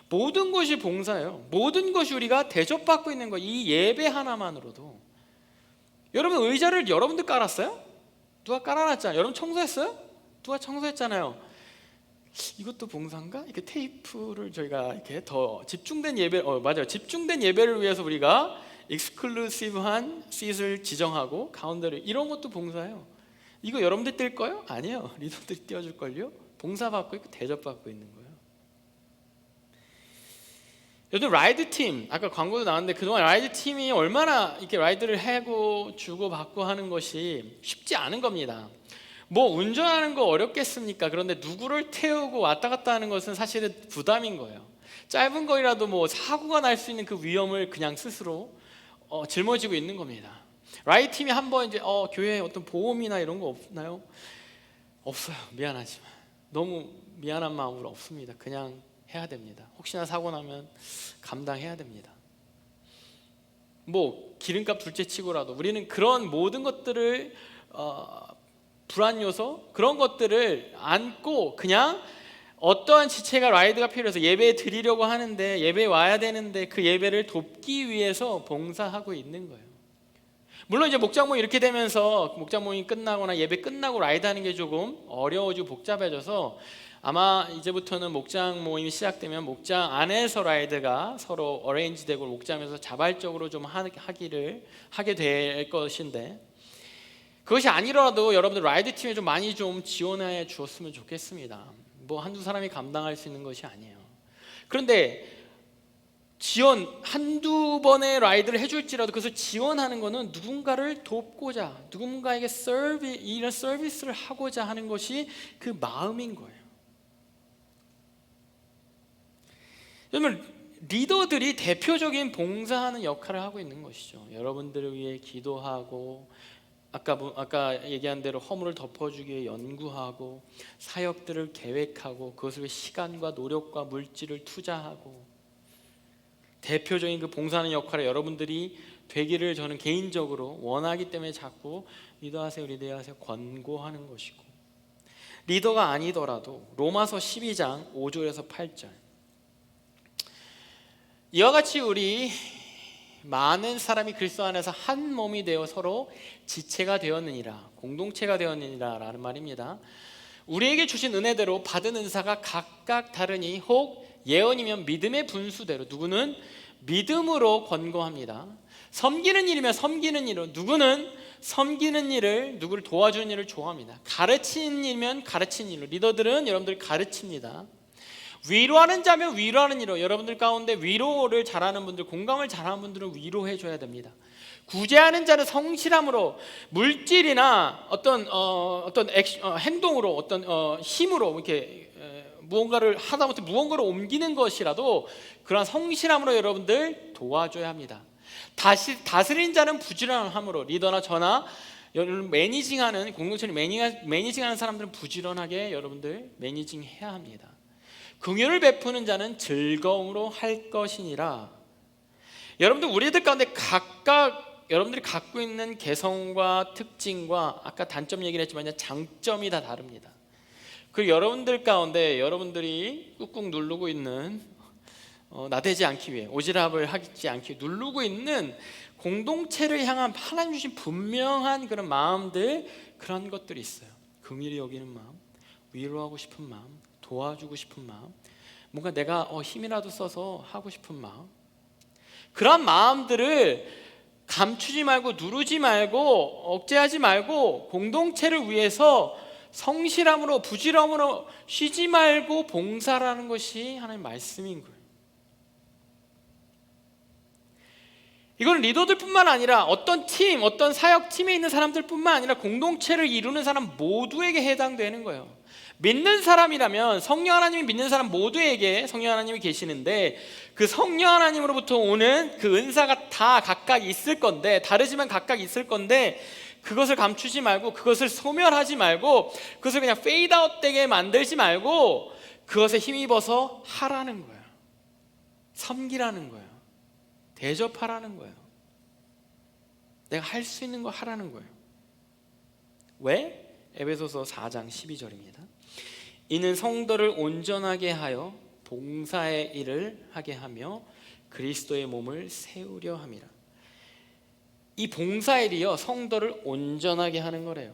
모든 것이 봉사예요. 모든 것이 우리가 대접받고 있는 거예요. 이 예배 하나만으로도. 여러분 의자를 여러분들 깔았어요? 누가 깔아놨잖아요. 여러분 청소했어요? 누가 청소했잖아요. 이것도 봉사인가? 이렇게 테이프를 저희가 이렇게 더 집중된 예배, 맞아요. 집중된 예배를 위해서 우리가 익스클루시브한 시트를 지정하고 가운데를 이런 것도 봉사예요. 이거 여러분들 뛸 거예요? 아니에요. 리더들이 띄워줄걸요? 봉사받고 있고 대접받고 있는 거예요. 요즘 라이드 팀, 아까 광고도 나왔는데 그동안 라이드 팀이 얼마나 이렇게 라이드를 하고 주고 받고 하는 것이 쉽지 않은 겁니다. 뭐 운전하는 거 어렵겠습니까? 그런데 누구를 태우고 왔다 갔다 하는 것은 사실은 부담인 거예요. 짧은 거리라도 뭐 사고가 날 수 있는 그 위험을 그냥 스스로 짊어지고 있는 겁니다. 라이드 팀이 한번 이제 교회에 어떤 보험이나 이런 거 없나요? 없어요. 미안하지만 너무 미안한 마음으로 없습니다. 그냥 해야 됩니다. 혹시나 사고 나면 감당해야 됩니다. 뭐 기름값 둘째치고라도 우리는 그런 모든 것들을 불안 요소 그런 것들을 안고 그냥 어떠한 지체가 라이드가 필요해서 예배에 드리려고 하는데 예배에 와야 되는데 그 예배를 돕기 위해서 봉사하고 있는 거예요. 물론 이제 목장 모임 이렇게 되면서 목장 모임 끝나거나 예배 끝나고 라이드 하는 게 조금 어려워지고 복잡해져서 아마 이제부터는 목장 모임이 시작되면 목장 안에서 라이드가 서로 어레인지되고 목장에서 자발적으로 좀 하게 될 것인데 그것이 아니더라도 여러분들 라이드 팀에 좀 많이 좀 지원해 주었으면 좋겠습니다. 뭐 한두 사람이 감당할 수 있는 것이 아니에요. 그런데 지원 한두 번의 라이드를 해줄지라도 그것을 지원하는 것은 누군가를 돕고자 누군가에게 이런 서비스를 하고자 하는 것이 그 마음인 거예요. 여러분 리더들이 대표적인 봉사하는 역할을 하고 있는 것이죠. 여러분들을 위해 기도하고 아까 얘기한 대로 허물을 덮어주기 위해 연구하고 사역들을 계획하고 그것을 위해 시간과 노력과 물질을 투자하고 대표적인 그 봉사하는 역할에 여러분들이 되기를 저는 개인적으로 원하기 때문에 자꾸 리더하세요 권고하는 것이고 리더가 아니더라도 로마서 12장 5절에서 8절 이와 같이 우리 많은 사람이 그리스도 안에서 한 몸이 되어 서로 지체가 되었느니라, 공동체가 되었느니라 라는 말입니다. 우리에게 주신 은혜대로 받은 은사가 각각 다르니 혹 예언이면 믿음의 분수대로 누구는 믿음으로 권고합니다. 섬기는 일이면 섬기는 일로, 누구는 섬기는 일을, 누구를 도와주는 일을 좋아합니다. 가르치는 일이면 가르치는 일로, 리더들은 여러분들 가르칩니다. 위로하는 자면 위로하는 일로, 여러분들 가운데 위로를 잘하는 분들, 공감을 잘하는 분들은 위로해 줘야 됩니다. 구제하는 자는 성실함으로, 물질이나 어떤 행동으로, 힘으로 이렇게 무언가를 하다못해 무언가를 옮기는 것이라도 그러한 성실함으로 여러분들 도와줘야 합니다. 다스린 자는 부지런함으로, 리더나 저나 여러분 매니징하는, 공동체를 매니징하는 사람들은 부지런하게 여러분들 매니징해야 합니다. 긍휼을 베푸는 자는 즐거움으로 할 것이니라. 여러분들 우리들 가운데 각각 여러분들이 갖고 있는 개성과 특징과 아까 단점 얘기를 했지만 장점이 다 다릅니다. 그리고 여러분들 가운데 여러분들이 꾹꾹 누르고 있는 나대지 않기 위해, 오지랖을 하지 않기 위해 누르고 있는 공동체를 향한 하나님 주신 분명한 그런 마음들, 그런 것들이 있어요. 긍휼히 여기는 마음, 위로하고 싶은 마음, 도와주고 싶은 마음, 뭔가 내가 힘이라도 써서 하고 싶은 마음, 그런 마음들을 감추지 말고 누르지 말고 억제하지 말고 공동체를 위해서 성실함으로 부지런함으로 쉬지 말고 봉사라는 것이 하나님의 말씀인 거예요. 이건 리더들뿐만 아니라 어떤 팀, 어떤 사역팀에 있는 사람들뿐만 아니라 공동체를 이루는 사람 모두에게 해당되는 거예요. 믿는 사람이라면 성령 하나님이 믿는 사람 모두에게 성령 하나님이 계시는데, 그 성령 하나님으로부터 오는 그 은사가 다 각각 있을 건데, 다르지만 각각 있을 건데, 그것을 감추지 말고, 그것을 소멸하지 말고, 그것을 그냥 페이드아웃 되게 만들지 말고 그것에 힘입어서 하라는 거예요. 섬기라는 거예요. 대접하라는 거예요. 내가 할 수 있는 거 하라는 거예요. 왜? 에베소서 4장 12절입니다. 이는 성도를 온전하게 하여 봉사의 일을 하게 하며 그리스도의 몸을 세우려 함이라. 이 봉사일이요, 성도를 온전하게 하는 거래요.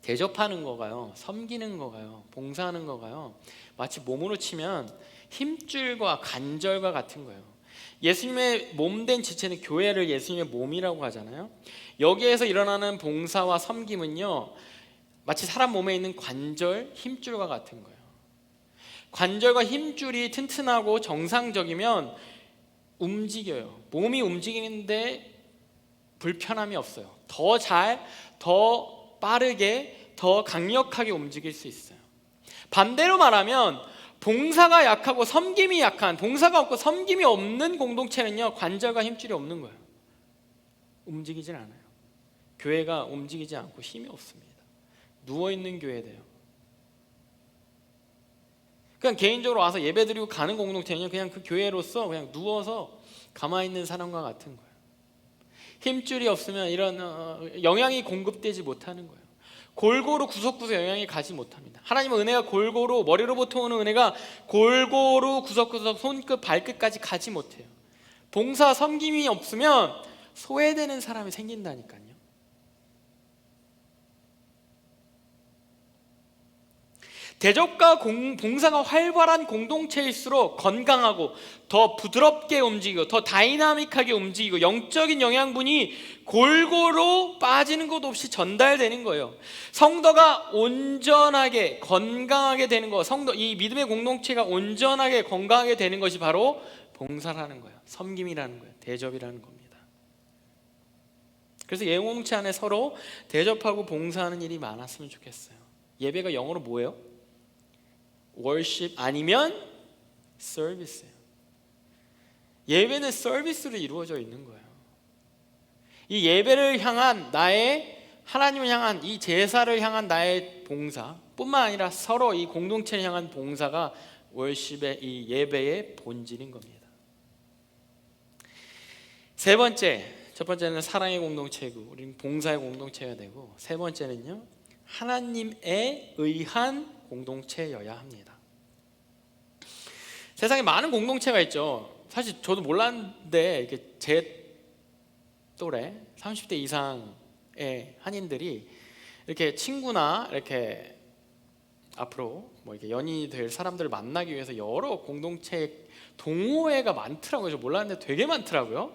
대접하는 거가요, 섬기는 거가요, 봉사하는 거가요, 마치 몸으로 치면 힘줄과 관절과 같은 거예요. 예수님의 몸된 지체는 교회를 예수님의 몸이라고 하잖아요. 여기에서 일어나는 봉사와 섬김은요, 마치 사람 몸에 있는 관절, 힘줄과 같은 거예요. 관절과 힘줄이 튼튼하고 정상적이면 움직여요. 몸이 움직이는데 불편함이 없어요. 더 잘, 더 빠르게, 더 강력하게 움직일 수 있어요. 반대로 말하면 봉사가 약하고 섬김이 약한, 봉사가 없고 섬김이 없는 공동체는요, 관절과 힘줄이 없는 거예요. 움직이질 않아요. 교회가 움직이지 않고 힘이 없습니다. 누워있는 교회 돼요. 그냥 개인적으로 와서 예배드리고 가는 공동체는요, 그냥 그 교회로서 그냥 누워서 가만히 있는 사람과 같은 거예요. 힘줄이 없으면 이런 영향이 공급되지 못하는 거예요. 골고루 구석구석 영향이 가지 못합니다. 하나님의 은혜가 골고루, 머리로부터 오는 은혜가 골고루 구석구석 손끝 발끝까지 가지 못해요. 봉사 섬김이 없으면 소외되는 사람이 생긴다니까요. 대접과 봉사가 활발한 공동체일수록 건강하고 더 부드럽게 움직이고 더 다이나믹하게 움직이고 영적인 영양분이 골고루 빠지는 것 없이 전달되는 거예요. 성도가 온전하게 건강하게 되는 거, 이 믿음의 공동체가 온전하게 건강하게 되는 것이 바로 봉사라는 거예요. 섬김이라는 거예요. 대접이라는 겁니다. 그래서 예공동체 안에 서로 대접하고 봉사하는 일이 많았으면 좋겠어요. 예배가 영어로 뭐예요? worship 아니면 service예요. 예배는 서비스로 이루어져 있는 거예요. 이 예배를 향한 나의, 하나님을 향한 이 제사를 향한 나의 봉사뿐만 아니라 서로 이 공동체를 향한 봉사가 worship의, 이 예배의 본질인 겁니다. 세 번째, 첫 번째는 사랑의 공동체고 우리는 봉사의 공동체가 되고, 세 번째는요, 하나님에 의한 공동체여야 합니다. 세상에 많은 공동체가 있죠. 사실 저도 몰랐는데 이렇게 제 또래 30대 이상의 한인들이 이렇게 친구나 이렇게 앞으로 뭐 이렇게 연인이 될 사람들을 만나기 위해서 여러 공동체 동호회가 많더라고요. 저 몰랐는데 되게 많더라고요.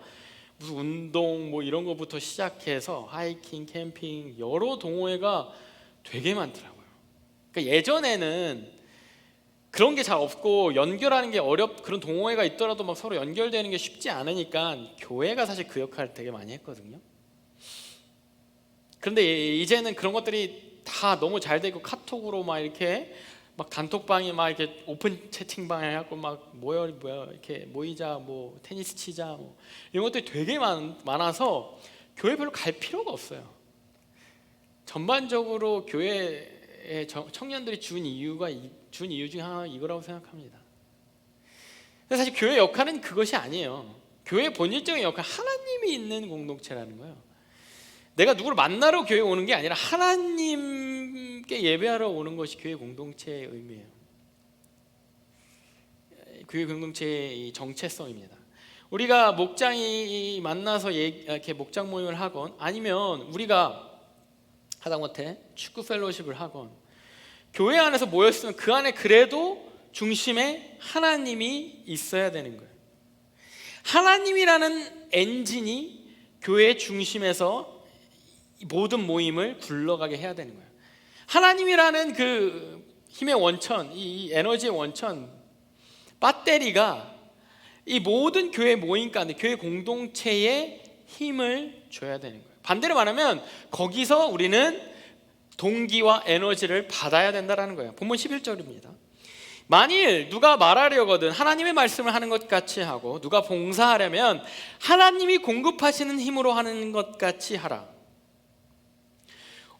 무슨 운동 뭐 이런 거부터 시작해서 하이킹, 캠핑 여러 동호회가 되게 많더라고요. 그러니까 예전에는 그런 게 잘 없고 연결하는 게 그런 동호회가 있더라도 막 서로 연결되는 게 쉽지 않으니까 교회가 사실 그 역할을 되게 많이 했거든요. 그런데 이제는 그런 것들이 다 너무 잘 되고 카톡으로 막 이렇게 막 단톡방이 막 이렇게 오픈 채팅방 해갖고 막 뭐야 이렇게 모이자 뭐 테니스 치자 뭐 이런 것들이 되게 많아서 교회 별로 갈 필요가 없어요. 전반적으로 교회에 청년들이 준 이유 중에 하나 이거라고 생각합니다. 사실 교회 역할은 그것이 아니에요. 교회의 본질적인 역할, 하나님이 있는 공동체라는 거예요. 내가 누구를 만나러 교회에 오는 게 아니라 하나님께 예배하러 오는 것이 교회 공동체의 의미예요. 교회 공동체의 정체성입니다. 우리가 목장이 만나서 이렇게 목장 모임을 하건 아니면 우리가 하다못해 축구 펠로십을 하건 교회 안에서 모였으면 그 안에 그래도 중심에 하나님이 있어야 되는 거예요. 하나님이라는 엔진이 교회의 중심에서 모든 모임을 굴러가게 해야 되는 거예요. 하나님이라는 그 힘의 원천, 이 에너지의 원천, 배터리가 이 모든 교회 모임 가운데 교회 공동체에 힘을 줘야 되는 거예요. 반대로 말하면 거기서 우리는 동기와 에너지를 받아야 된다는 거예요. 본문 11절입니다. 만일 누가 말하려거든 하나님의 말씀을 하는 것 같이 하고 누가 봉사하려면 하나님이 공급하시는 힘으로 하는 것 같이 하라.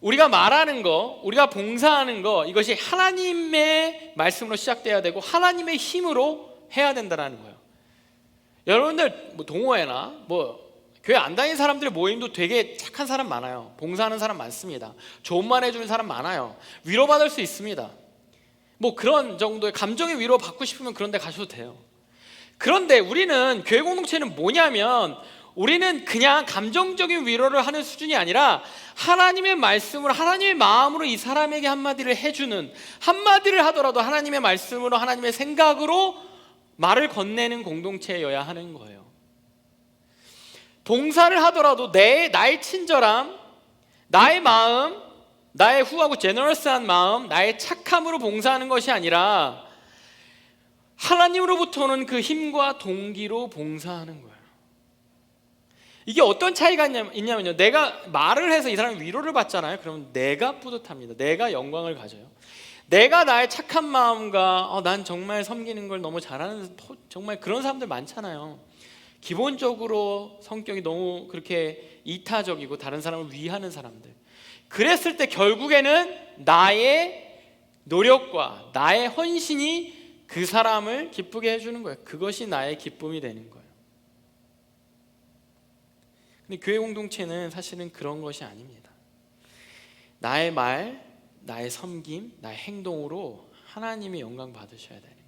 우리가 말하는 거, 우리가 봉사하는 거, 이것이 하나님의 말씀으로 시작돼야 되고 하나님의 힘으로 해야 된다는 거예요. 여러분들 뭐 동호회나 뭐 교회 안 다니는 사람들의 모임도 되게 착한 사람 많아요. 봉사하는 사람 많습니다. 좋은 말 해주는 사람 많아요. 위로받을 수 있습니다. 뭐 그런 정도의 감정의 위로 받고 싶으면 그런 데 가셔도 돼요. 그런데 우리는 교회 공동체는 뭐냐면 우리는 그냥 감정적인 위로를 하는 수준이 아니라 하나님의 말씀으로 하나님의 마음으로 이 사람에게 한마디를 해주는, 한마디를 하더라도 하나님의 말씀으로 하나님의 생각으로 말을 건네는 공동체여야 하는 거예요. 봉사를 하더라도 나의 친절함, 나의 마음, 나의 후하고 제너러스한 마음, 나의 착함으로 봉사하는 것이 아니라 하나님으로부터 오는 그 힘과 동기로 봉사하는 거예요. 이게 어떤 차이가 있냐면요, 내가 말을 해서 이 사람이 위로를 받잖아요. 그러면 내가 뿌듯합니다. 내가 영광을 가져요. 내가 나의 착한 마음과 난 정말 섬기는 걸 너무 잘하는, 정말 그런 사람들 많잖아요. 기본적으로 성격이 너무 그렇게 이타적이고 다른 사람을 위하는 사람들. 그랬을 때 결국에는 나의 노력과 나의 헌신이 그 사람을 기쁘게 해주는 거예요. 그것이 나의 기쁨이 되는 거예요. 근데 교회 공동체는 사실은 그런 것이 아닙니다. 나의 말, 나의 섬김, 나의 행동으로 하나님이 영광 받으셔야 되는 거예요.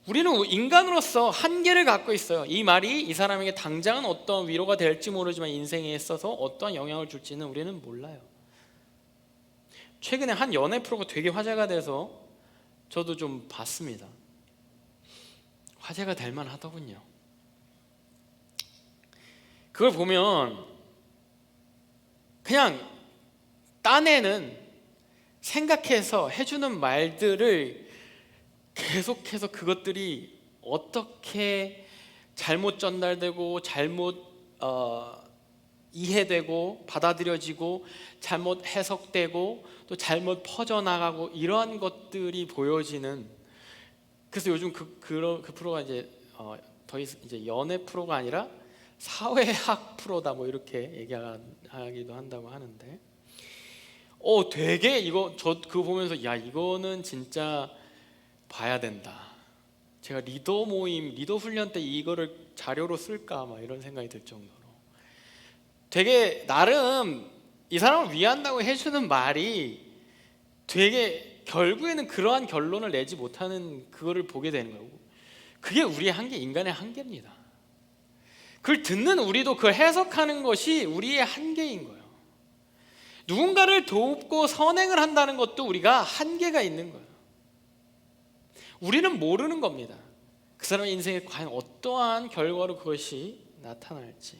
우리는 인간으로서 한계를 갖고 있어요. 이 말이 이 사람에게 당장은 어떤 위로가 될지 모르지만 인생에 있어서 어떤 영향을 줄지는 우리는 몰라요. 최근에 한 연애 프로가 되게 화제가 돼서 저도 좀 봤습니다. 화제가 될 만하더군요. 그걸 보면 그냥 딴에는 생각해서 해주는 말들을 계속해서 그것들이 어떻게 잘못 전달되고 잘못 이해되고 받아들여지고 잘못 해석되고 또 잘못 퍼져나가고 이러한 것들이 보여지는, 그래서 요즘 그 프로가 이제 이제 연애 프로가 아니라 사회학 프로다 뭐 이렇게 얘기하기도 한다고 하는데, 되게 그거 보면서 이거는 진짜 봐야 된다. 제가 리더 모임, 리더 훈련 때 이거를 자료로 쓸까 막 이런 생각이 들 정도로 되게 나름 이 사람을 위한다고 해주는 말이 되게 결국에는 그러한 결론을 내지 못하는 그거를 보게 되는 거고, 그게 우리의 한계, 인간의 한계입니다. 그걸 듣는 우리도 그걸 해석하는 것이 우리의 한계인 거예요. 누군가를 돕고 선행을 한다는 것도 우리가 한계가 있는 거예요. 우리는 모르는 겁니다. 그 사람의 인생에 과연 어떠한 결과로 그것이 나타날지.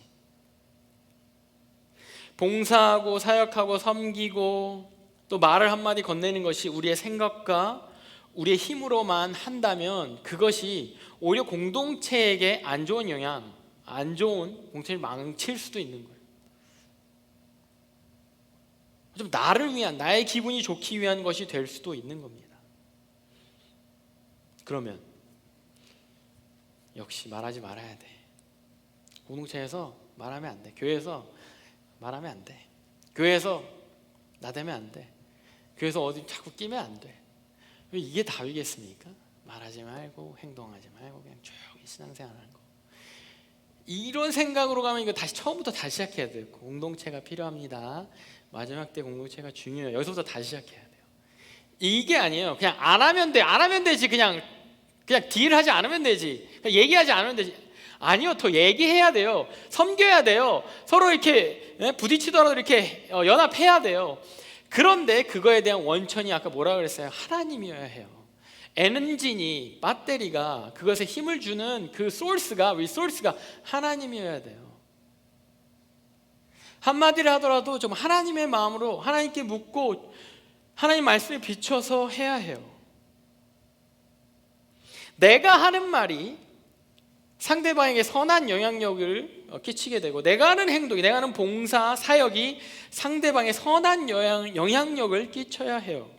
봉사하고 사역하고 섬기고 또 말을 한마디 건네는 것이 우리의 생각과 우리의 힘으로만 한다면 그것이 오히려 공동체에게 안 좋은 영향, 안 좋은 공동체를 망칠 수도 있는 거예요. 좀 나를 위한, 나의 기분이 좋기 위한 것이 될 수도 있는 겁니다. 그러면 역시 말하지 말아야 돼. 공동체에서 말하면 안 돼. 교회에서 말하면 안 돼. 교회에서 나대면 안 돼. 교회에서 어디 자꾸 끼면 안 돼. 이게 답이겠습니까? 말하지 말고 행동하지 말고 그냥 조용히 신앙생활하는 거. 이런 생각으로 가면 이거 처음부터 다시 시작해야 돼요. 공동체가 필요합니다. 마지막 때 공동체가 중요해요. 여기서부터 다시 시작해야 돼요. 이게 아니에요. 그냥 안 하면 돼. 안 하면 되지. 그냥 딜하지 않으면 되지. 그냥 얘기하지 않으면 되지. 아니요. 더 얘기해야 돼요. 섬겨야 돼요. 서로 이렇게 부딪히더라도 이렇게 연합해야 돼요. 그런데 그거에 대한 원천이 아까 뭐라 그랬어요? 하나님이어야 해요. 에너지니, 배터리가, 그것에 힘을 주는 그 리소스가 하나님이어야 돼요. 한마디를 하더라도 좀 하나님의 마음으로 하나님께 묻고 하나님 말씀에 비춰서 해야 해요. 내가 하는 말이 상대방에게 선한 영향력을 끼치게 되고, 내가 하는 행동이, 내가 하는 봉사, 사역이 상대방에 선한 영향력을 끼쳐야 해요.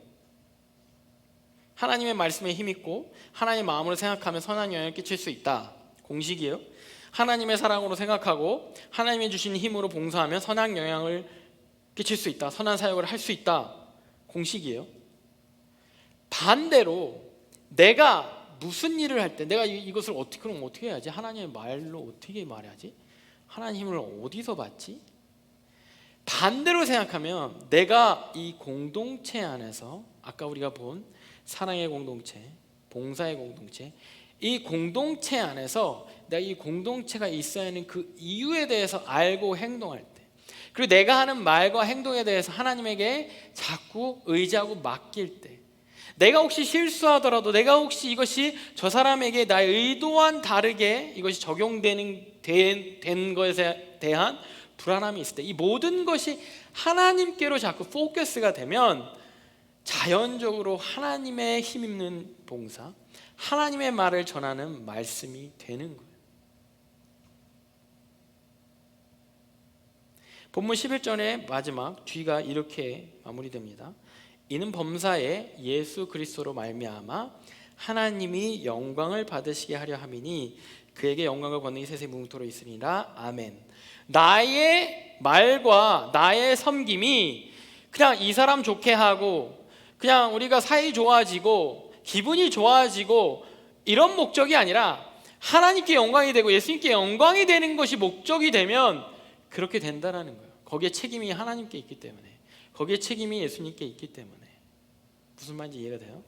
하나님의 말씀에 힘있고 하나님의 마음으로 생각하면 선한 영향을 끼칠 수 있다. 공식이에요. 하나님의 사랑으로 생각하고 하나님이 주신 힘으로 봉사하면 선한 영향을 끼칠 수 있다. 선한 사역을 할 수 있다. 공식이에요. 반대로 내가 무슨 일을 할 때 내가 이것을 그럼 어떻게 해야지? 하나님의 말로 어떻게 말해야지? 하나님 힘을 어디서 받지? 반대로 생각하면 내가 이 공동체 안에서 아까 우리가 본 사랑의 공동체, 봉사의 공동체, 이 공동체 안에서 내가 이 공동체가 있어야 하는 그 이유에 대해서 알고 행동할 때, 그리고 내가 하는 말과 행동에 대해서 하나님에게 자꾸 의지하고 맡길 때, 내가 혹시 실수하더라도 내가 혹시 이것이 저 사람에게 나의 의도와는 다르게 이것이 된 것에 대한 불안함이 있을 때, 이 모든 것이 하나님께로 자꾸 포커스가 되면 자연적으로 하나님의 힘있는 봉사, 하나님의 말을 전하는 말씀이 되는 거예요. 본문 11절의 마지막 뒤가 이렇게 마무리됩니다. 이는 범사에 예수 그리스도로 말미암아 하나님이 영광을 받으시게 하려 함이니 그에게 영광과 권능이 세세 무궁토록 있으리라. 아멘. 나의 말과 나의 섬김이 그냥 이 사람 좋게 하고 그냥 우리가 사이 좋아지고 기분이 좋아지고 이런 목적이 아니라 하나님께 영광이 되고 예수님께 영광이 되는 것이 목적이 되면 그렇게 된다라는 거예요. 거기에 책임이 하나님께 있기 때문에, 거기에 책임이 예수님께 있기 때문에. 무슨 말인지 이해가 돼요?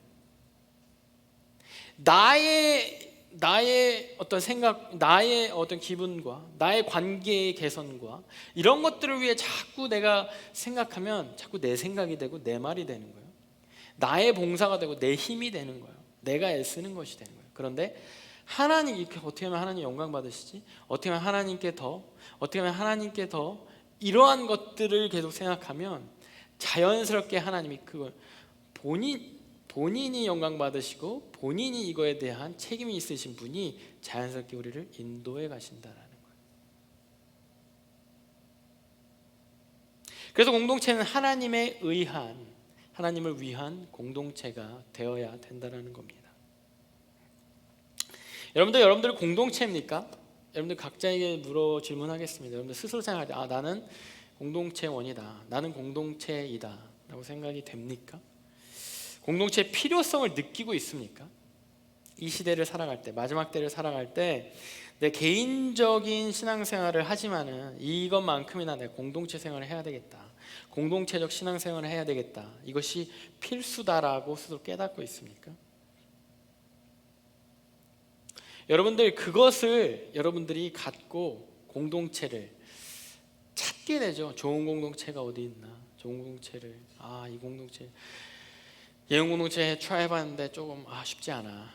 나의 어떤 생각, 나의 어떤 기분과 나의 관계의 개선과 이런 것들을 위해 자꾸 내가 생각하면 자꾸 내 생각이 되고 내 말이 되는 거예요. 나의 봉사가 되고 내 힘이 되는 거예요. 내가 애쓰는 것이 되는 거예요. 그런데 하나님, 이렇게 어떻게 하면 하나님 영광 받으시지? 어떻게 하면 하나님께 더 이러한 것들을 계속 생각하면 자연스럽게 하나님이 그걸 본인이 영광 받으시고 본인이 이거에 대한 책임이 있으신 분이 자연스럽게 우리를 인도해 가신다라는 거예요. 그래서 공동체는 하나님을 위한 공동체가 되어야 된다는 겁니다. 여러분들 공동체입니까? 여러분들 각자에게 질문하겠습니다. 여러분들 스스로 생각할 때 나는 공동체원이다, 나는 공동체이다 라고 생각이 됩니까? 공동체의 필요성을 느끼고 있습니까? 이 시대를 살아갈 때, 마지막 때를 살아갈 때 내 개인적인 신앙생활을 하지만은 이것만큼이나 내 공동체 생활을 해야 되겠다, 공동체적 신앙생활을 해야 되겠다. 이것이 필수다라고 스스로 깨닫고 있습니까? 여러분들 그것을 여러분들이 갖고 공동체를 찾게 되죠. 좋은 공동체가 어디 있나? 좋은 공동체를 이 공동체 예언 공동체 트라이 해봤는데 조금 쉽지 않아.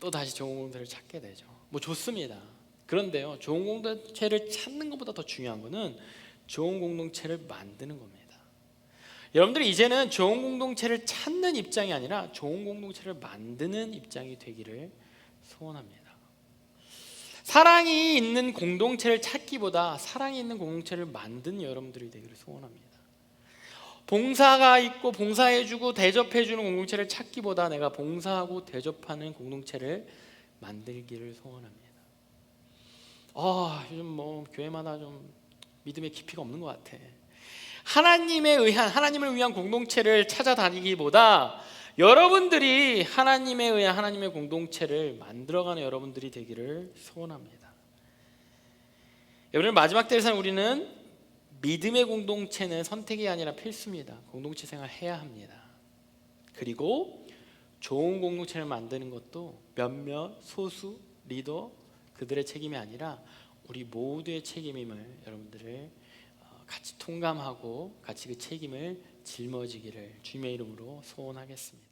또 다시 좋은 공동체를 찾게 되죠. 뭐 좋습니다. 그런데요, 좋은 공동체를 찾는 것보다 더 중요한 것은 좋은 공동체를 만드는 겁니다. 여러분들이 이제는 좋은 공동체를 찾는 입장이 아니라 좋은 공동체를 만드는 입장이 되기를 소원합니다. 사랑이 있는 공동체를 찾기보다 사랑이 있는 공동체를 만드는 여러분들이 되기를 소원합니다. 봉사가 있고 봉사해주고 대접해주는 공동체를 찾기보다 내가 봉사하고 대접하는 공동체를 만들기를 소원합니다. 요즘 뭐 교회마다 좀 믿음의 깊이가 없는 것 같아. 하나님을 위한 공동체를 찾아다니기보다 여러분들이 하나님에 의한 하나님의 공동체를 만들어가는 여러분들이 되기를 소원합니다. 여러분, 마지막 때에서 우리는 믿음의 공동체는 선택이 아니라 필수입니다. 공동체 생활 해야 합니다. 그리고 좋은 공동체를 만드는 것도 몇몇 소수 리더 그들의 책임이 아니라 우리 모두의 책임임을 여러분들을 같이 통감하고 같이 그 책임을 짊어지기를 주님의 이름으로 소원하겠습니다.